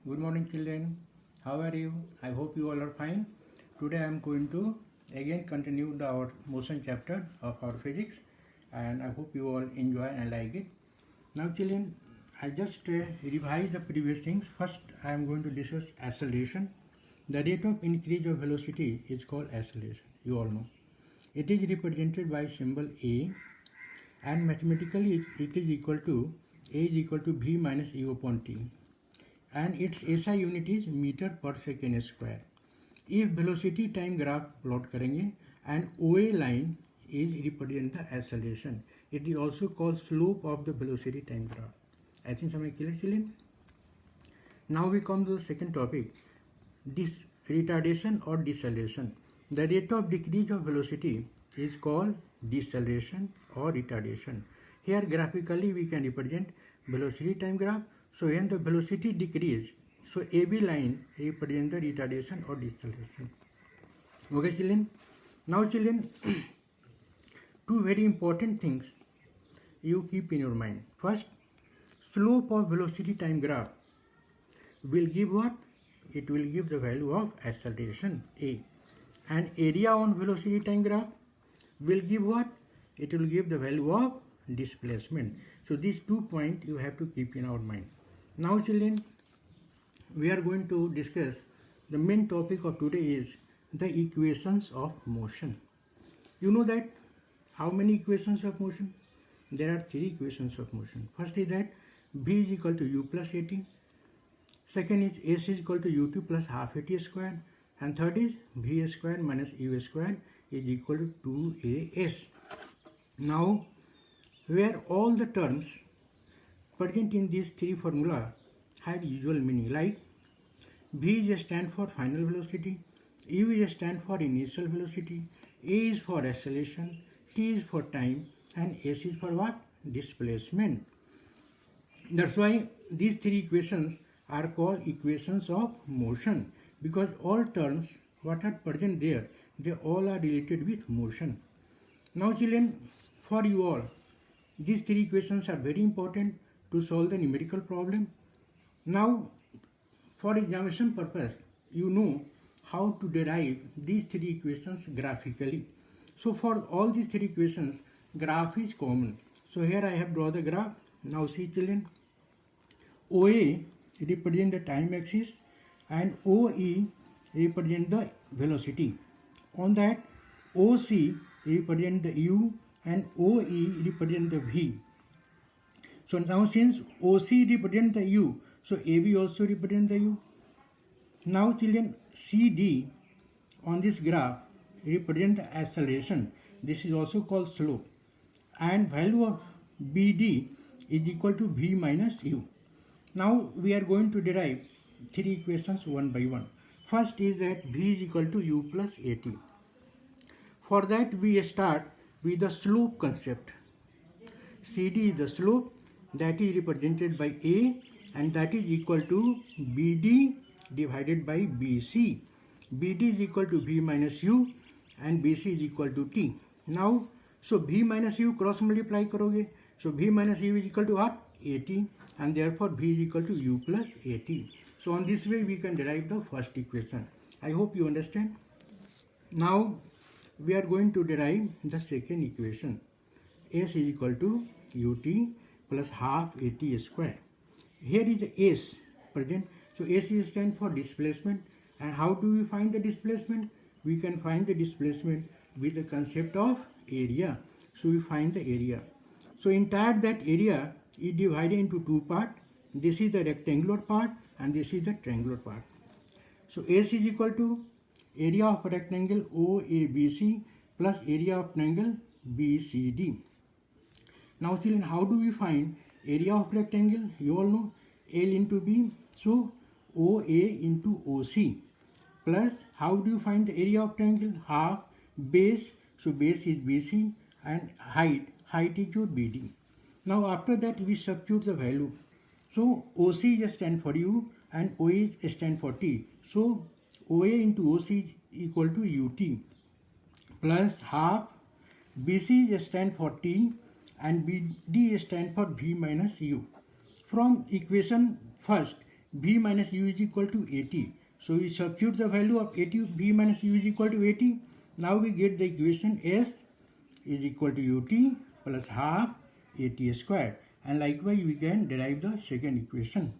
Good morning, children. How are you? I hope you all are fine. Today I am going to again continue our motion chapter of our physics, and I hope you all enjoy and like it. Now, children, I just revised the previous things. First, I am going to discuss acceleration. The rate of increase of velocity is called acceleration. You all know. It is represented by symbol A, and mathematically it is equal to A is equal to V minus U upon T, and its SI unit is meter per second square. If velocity time graph plot करेंगे and OA line is represent the acceleration. It is also called slope of the velocity time graph. I think some clear, children. Now we come to the second topic, this retardation or deceleration. The rate of decrease of velocity is called deceleration or retardation. Here graphically we can represent velocity time graph. So when the velocity decrease, so AB line represent the retardation or deceleration. Okay, children. Now, children, two very important things you keep in your mind. First, slope of velocity time graph will give what? It will give the value of acceleration A. And area on velocity time graph will give what? It will give the value of displacement. So these 2 points you have to keep in our mind. Now, children, we are going to discuss the main topic of today is the equations of motion. You know that how many equations of motion? There are 3 equations of motion. First is that V is equal to U plus AT. Second is S is equal to UT plus half AT square. And third is V square minus U square is equal to 2AS. Now, where all the terms present in these 3 formula have usual meaning, like V is stand for final velocity, U is stand for initial velocity, A is for acceleration, T is for time, and S is for what? Displacement. That's why these 3 equations are called equations of motion, because all terms what are present there, they all are related with motion. Now, children, for you all, these 3 equations are very important to solve the numerical problem. Now, for examination purpose, you know how to derive these 3 equations graphically. So for all these 3 equations, graph is common. So here I have drawn the graph. Now see, children, OA represent the time axis and OE represent the velocity. On that, OC represent the U and OE represent the V. So now since OC represent the U, so AB also represent the U. Now, children, CD on this graph represent the acceleration. This is also called slope. And value of BD is equal to V minus U. Now we are going to derive 3 equations one by one. First is that V is equal to U plus AT. For that we start with the slope concept. CD is the slope that is represented by A, and that is equal to BD divided by BC. BD is equal to V minus U and BC is equal to T. Now, so V minus U cross multiply करोगे. So V minus U is equal to what? AT, and therefore V is equal to U plus AT. So on this way we can derive the first equation. I hope you understand. Now we are going to derive the second equation. S is equal to UT plus half AT square. Here is the S present. So S is stand for displacement. And how do we find the displacement? We can find the displacement with the concept of area. So we find the area. So entire that area is divided into 2 parts. This is the rectangular part and this is the triangular part. So S is equal to area of rectangle OABC plus area of triangle BCD. Now, children, how do we find area of rectangle? You all know L into B. So OA into OC plus how do you find the area of triangle? Half base. So base is BC and height is your BD. Now after that we substitute the value. So OC stand for U and OA stand for T. So OA into OC is equal to UT plus half BC stand for T and BD stand for V minus U. From equation first, v minus u is equal to 80. So we substitute the value of 80, v minus u is equal to 80. Now we get the equation s is equal to ut plus half at squared. And likewise we can derive the second equation.